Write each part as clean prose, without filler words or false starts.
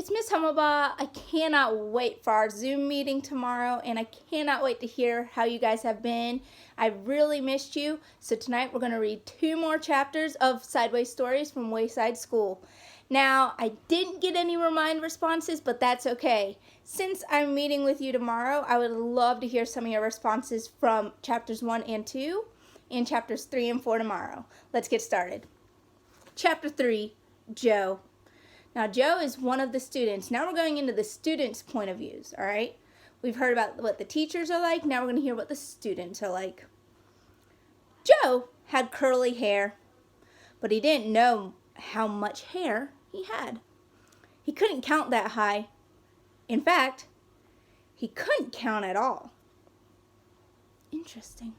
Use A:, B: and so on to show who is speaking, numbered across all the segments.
A: it's Miss Hummelbaugh. I cannot wait for our Zoom meeting tomorrow, and I cannot wait to hear how you guys have been. I really missed you. So tonight we're going to read 2 more chapters of Sideways Stories from Wayside School. Now, I didn't get any remind responses, but that's okay. Since I'm meeting with you tomorrow, I would love to hear some of your responses from chapters 1 and 2 and chapters 3 and 4 tomorrow. Let's get started. Chapter 3, Joe. Now, Joe is one of the students. Now we're going into the students' point of views, all right? We've heard about what the teachers are like. Now we're going to hear what the students are like. Joe had curly hair, but he didn't know how much hair he had. He couldn't count that high. In fact, he couldn't count at all. Interesting.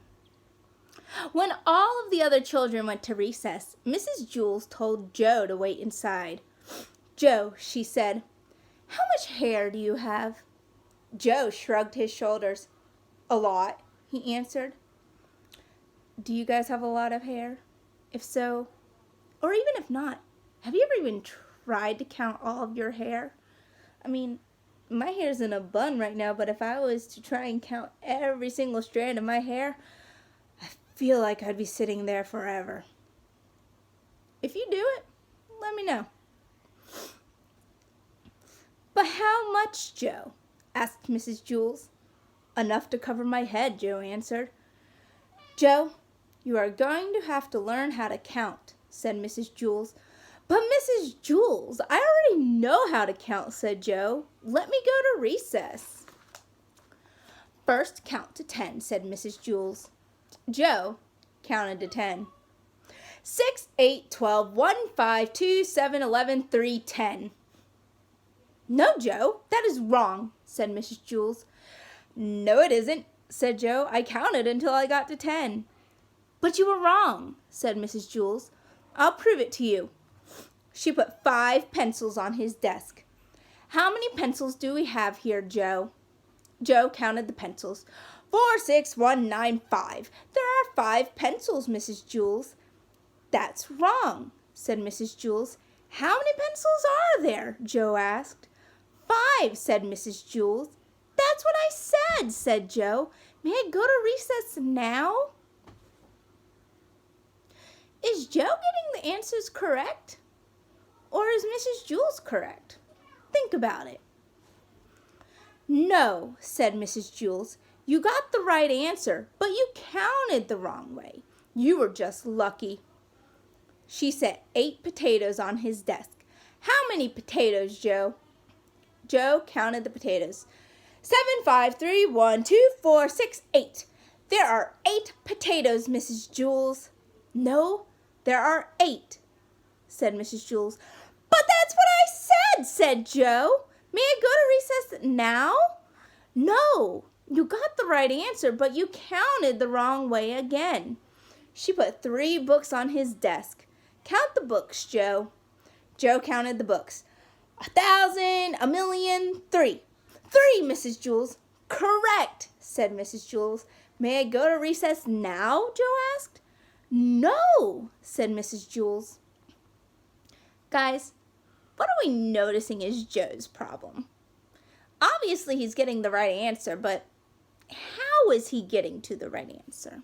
A: When all of the other children went to recess, Mrs. Jules told Joe to wait inside. Joe, she said, how much hair do you have? Joe shrugged his shoulders. A lot, he answered. Do you guys have a lot of hair? If so, or even if not, have you ever even tried to count all of your hair? I mean, my hair's in a bun right now, but if I was to try and count every single strand of my hair, I feel like I'd be sitting there forever. If you do it, let me know. But how much, Joe? Asked Mrs. Jules. Enough to cover my head, Joe answered. Joe, you are going to have to learn how to count, said Mrs. Jules. But Mrs. Jules, I already know how to count, said Joe. Let me go to recess. First count to 10, said Mrs. Jules. Joe counted to 10. 6, 8, 12, 1, 5, 2, 7, 11, 3, 10. No, Joe, that is wrong, said Mrs. Jules. No, it isn't, said Joe. I counted until I got to 10. But you were wrong, said Mrs. Jules. I'll prove it to you. She put 5 pencils on his desk. How many pencils do we have here, Joe? Joe counted the pencils. 4, 6, 1, 9, 5. There are 5 pencils, Mrs. Jules. That's wrong, said Mrs. Jules. How many pencils are there? Joe asked. 5, said Mrs. Jules. That's what I said Joe. May I go to recess now? Is Joe getting the answers correct? Or is Mrs. Jules correct? Think about it. No, said Mrs. Jules. You got the right answer, but you counted the wrong way. You were just lucky. She set 8 potatoes on his desk. How many potatoes, Joe? Joe counted the potatoes. 7, 5, 3, 1, 2, 4, 6, 8. There are 8 potatoes, Mrs. Jules. No, there are 8, said Mrs. Jules. But that's what I said Joe. May I go to recess now? No, you got the right answer, but you counted the wrong way again. She put 3 books on his desk. Count the books, Joe. Joe counted the books. 1,000, 1,000,000, 3. 3, Mrs. Jules. Correct, said Mrs. Jules. May I go to recess now? Joe asked. No, said Mrs. Jules. Guys, what are we noticing is Joe's problem? Obviously, he's getting the right answer, but how is he getting to the right answer?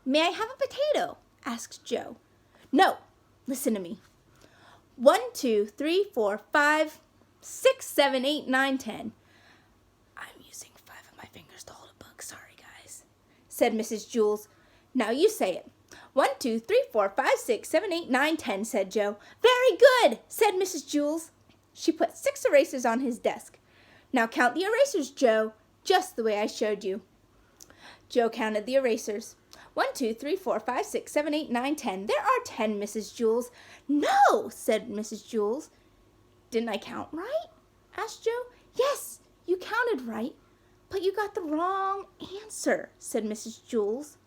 A: May I have a potato? Asked Joe. No, listen to me. 1, 2, 3, 4, 5, 6, 7, 8, 9, 10. I'm using 5 of my fingers to hold a book. Sorry, guys, said Mrs. Jules. Now you say it. 1, 2, 3, 4, 5, 6, 7, 8, 9, 10, said Joe. Very good, said Mrs. Jules. She put 6 erasers on his desk. Now count the erasers, Joe, just the way I showed you. Joe counted the erasers. 1, 2, 3, 4, 5, 6, 7, 8, 9, 10. There are 10, Mrs. Jules. No, said Mrs. Jules. Didn't I count right? Asked Joe. Yes, you counted right, but you got the wrong answer, said Mrs. Jules.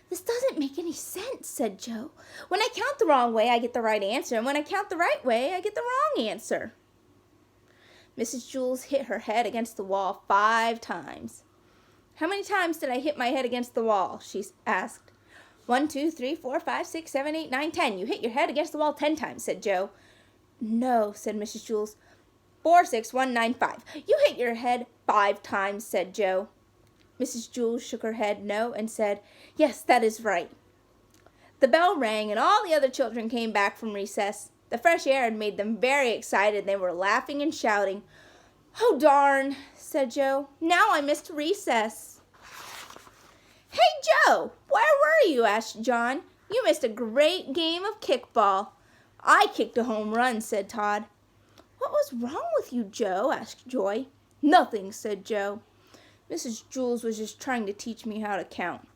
A: This doesn't make any sense, said Joe. When I count the wrong way, I get the right answer, and when I count the right way, I get the wrong answer. Mrs. Jules hit her head against the wall 5 times. How many times did I hit my head against the wall? She asked. 1, 2, 3, 4, 5, 6, 7, 8, 9, 10. You hit your head against the wall 10 times, said Joe. No, said Mrs. Jules. 46195. You hit your head 5 times, said Joe. Mrs. Jules shook her head no and said, Yes, that is right. The bell rang and all the other children came back from recess. The fresh air had made them very excited. They were laughing and shouting. Oh, darn, said Joe. Now I missed recess. Hey, Joe, where were you? Asked John. You missed a great game of kickball. I kicked a home run, said Todd. What was wrong with you, Joe? Asked Joy. Nothing, said Joe. Mrs. Jules was just trying to teach me how to count.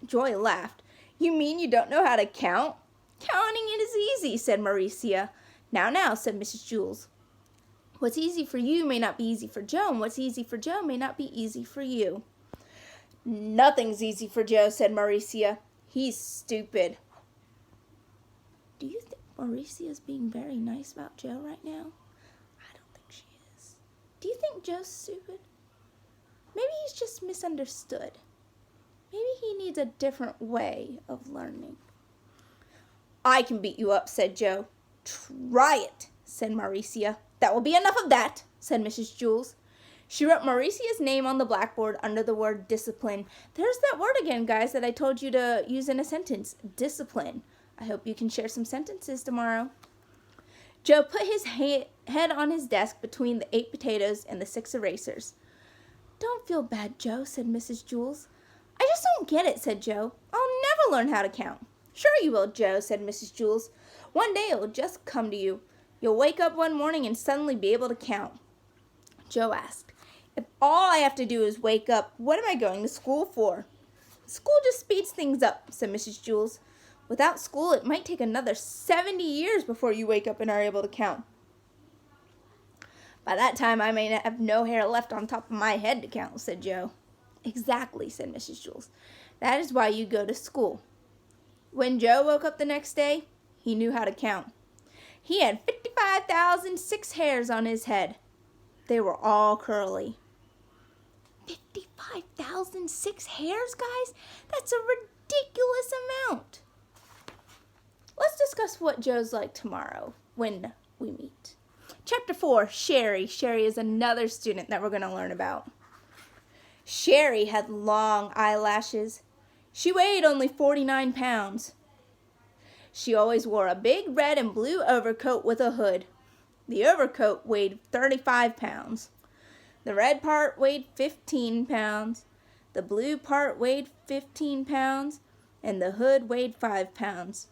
A: Joy laughed. You mean you don't know how to count? Counting it is easy, said Mauricia. Now, said Mrs. Jules. What's easy for you may not be easy for Joe, and what's easy for Joe may not be easy for you. Nothing's easy for Joe, said Mauricia. He's stupid. Do you think Mauricia's being very nice about Joe right now? I don't think she is. Do you think Joe's stupid? Maybe he's just misunderstood. Maybe he needs a different way of learning. I can beat you up, said Joe. Try it, said Mauricia. That will be enough of that, said Mrs. Jules. She wrote Mauricia's name on the blackboard under the word discipline. There's that word again, guys, that I told you to use in a sentence, discipline. I hope you can share some sentences tomorrow. Joe put his head on his desk between the 8 potatoes and the 6 erasers. Don't feel bad, Joe, said Mrs. Jules. I just don't get it, said Joe. I'll never learn how to count. Sure you will, Joe, said Mrs. Jules. One day it will just come to you. You'll wake up one morning and suddenly be able to count. Joe asked, If all I have to do is wake up, what am I going to school for? School just speeds things up, said Mrs. Jules. Without school, it might take another 70 years before you wake up and are able to count. By that time, I may have no hair left on top of my head to count, said Joe. Exactly, said Mrs. Jules. That is why you go to school. When Joe woke up the next day, he knew how to count. He had 55,006 hairs on his head. They were all curly. 55,006 hairs, guys? That's a ridiculous amount. Let's discuss what Joe's like tomorrow when we meet. Chapter 4, Sherry. Sherry is another student that we're going to learn about. Sherry had long eyelashes. She weighed only 49 pounds. She always wore a big red and blue overcoat with a hood. The overcoat weighed 35 pounds. The red part weighed 15 pounds. The blue part weighed 15 pounds. And the hood weighed 5 pounds.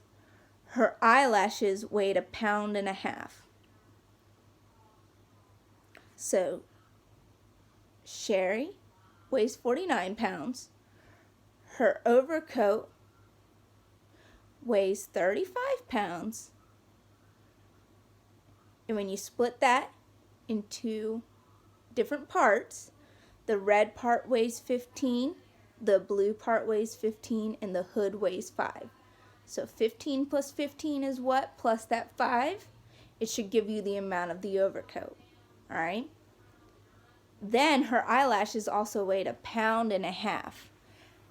A: Her eyelashes weighed 1.5 pounds. So, Sherry weighs 49 pounds. Her overcoat weighs 35 pounds. And when you split that into different parts, the red part weighs 15, the blue part weighs 15, and the hood weighs 5. So 15 plus 15 is what? Plus that 5? It should give you the amount of the overcoat. All right? Then her eyelashes also weighed 1.5 pounds.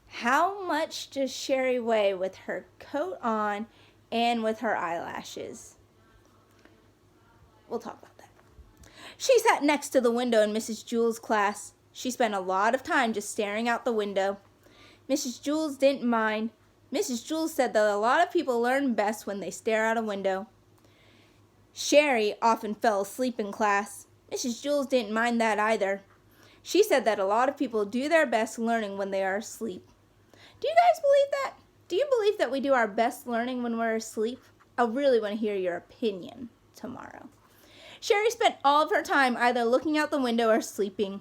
A: How much does Sherry weigh with her coat on and with her eyelashes? We'll talk about that. She sat next to the window in Mrs. Jules' class. She spent a lot of time just staring out the window. Mrs. Jules didn't mind. Mrs. Jules said that a lot of people learn best when they stare out a window. Sherry often fell asleep in class. Mrs. Jules didn't mind that either. She said that a lot of people do their best learning when they are asleep. Do you guys believe that? Do you believe that we do our best learning when we're asleep? I really want to hear your opinion tomorrow. Sherry spent all of her time either looking out the window or sleeping.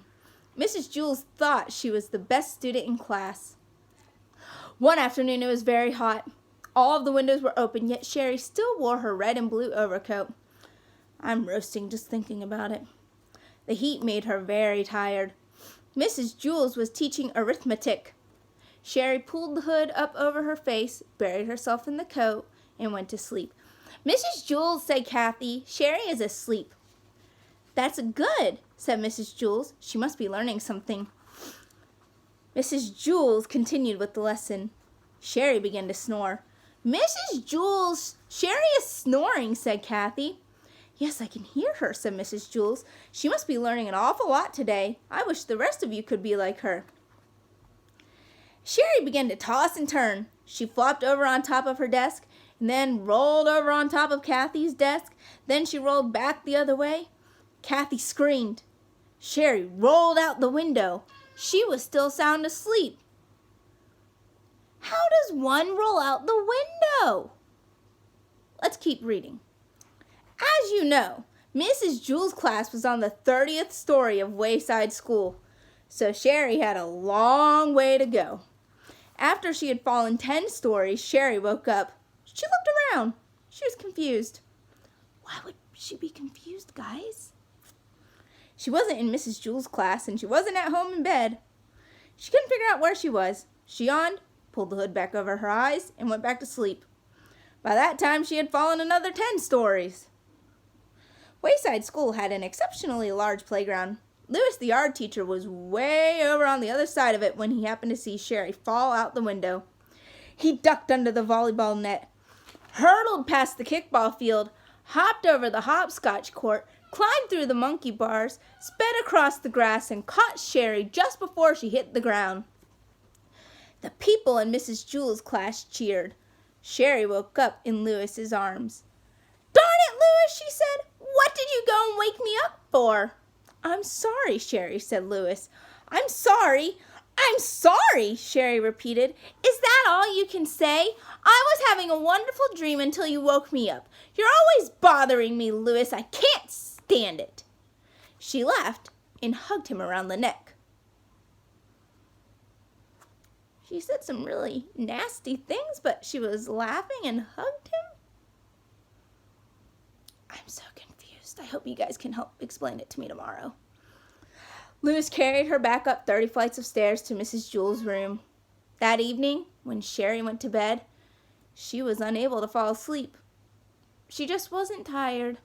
A: Mrs. Jules thought she was the best student in class. One afternoon it was very hot. All of the windows were open, yet Sherry still wore her red and blue overcoat. I'm roasting just thinking about it. The heat made her very tired. Mrs. Jules was teaching arithmetic. Sherry pulled the hood up over her face, buried herself in the coat, and went to sleep. Mrs. Jules, said Kathy, Sherry is asleep. That's good, said Mrs. Jules. She must be learning something. Mrs. Jules continued with the lesson. Sherry began to snore. Mrs. Jules, Sherry is snoring, said Kathy. Yes, I can hear her, said Mrs. Jules. She must be learning an awful lot today. I wish the rest of you could be like her. Sherry began to toss and turn. She flopped over on top of her desk, and then rolled over on top of Kathy's desk. Then she rolled back the other way. Kathy screamed. Sherry rolled out the window. She was still sound asleep. How does one roll out the window? Let's keep reading. As you know, Mrs. Jules' class was on the 30th story of Wayside School, so Sherry had a long way to go. After she had fallen 10 stories, Sherry woke up. She looked around. She was confused. Why would she be confused, guys? She wasn't in Mrs. Jules' class, and she wasn't at home in bed. She couldn't figure out where she was. She yawned, pulled the hood back over her eyes, and went back to sleep. By that time, she had fallen another 10 stories. Wayside School had an exceptionally large playground. Lewis, the art teacher, was way over on the other side of it when he happened to see Sherry fall out the window. He ducked under the volleyball net, hurtled past the kickball field, hopped over the hopscotch court, climbed through the monkey bars, sped across the grass, and caught Sherry just before she hit the ground. The people in Mrs. Jules' class cheered. Sherry woke up in Lewis's arms. Darn it, Lewis, she said. What did you go and wake me up for? I'm sorry, Sherry, said Lewis. I'm sorry, Sherry repeated. Is that all you can say? I was having a wonderful dream until you woke me up. You're always bothering me, Lewis. I can't stand it. She laughed and hugged him around the neck. She said some really nasty things, but she was laughing and hugged him. I'm so confused. I hope you guys can help explain it to me tomorrow. Lewis carried her back up 30 flights of stairs to Mrs. Jules' room. That evening, when Sherry went to bed, she was unable to fall asleep. She just wasn't tired.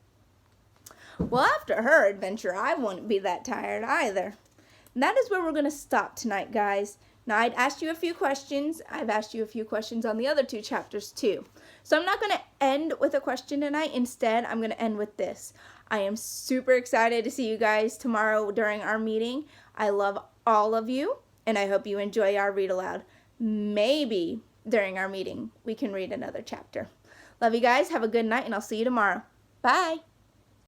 A: Well, after her adventure, I wouldn't be that tired either. And that is where we're going to stop tonight, guys. Now, I'd asked you a few questions. I've asked you a few questions on the other 2 chapters, too. So I'm not going to end with a question tonight. Instead, I'm going to end with this. I am super excited to see you guys tomorrow during our meeting. I love all of you, and I hope you enjoy our read aloud. Maybe during our meeting, we can read another chapter. Love you guys. Have a good night, and I'll see you tomorrow. Bye.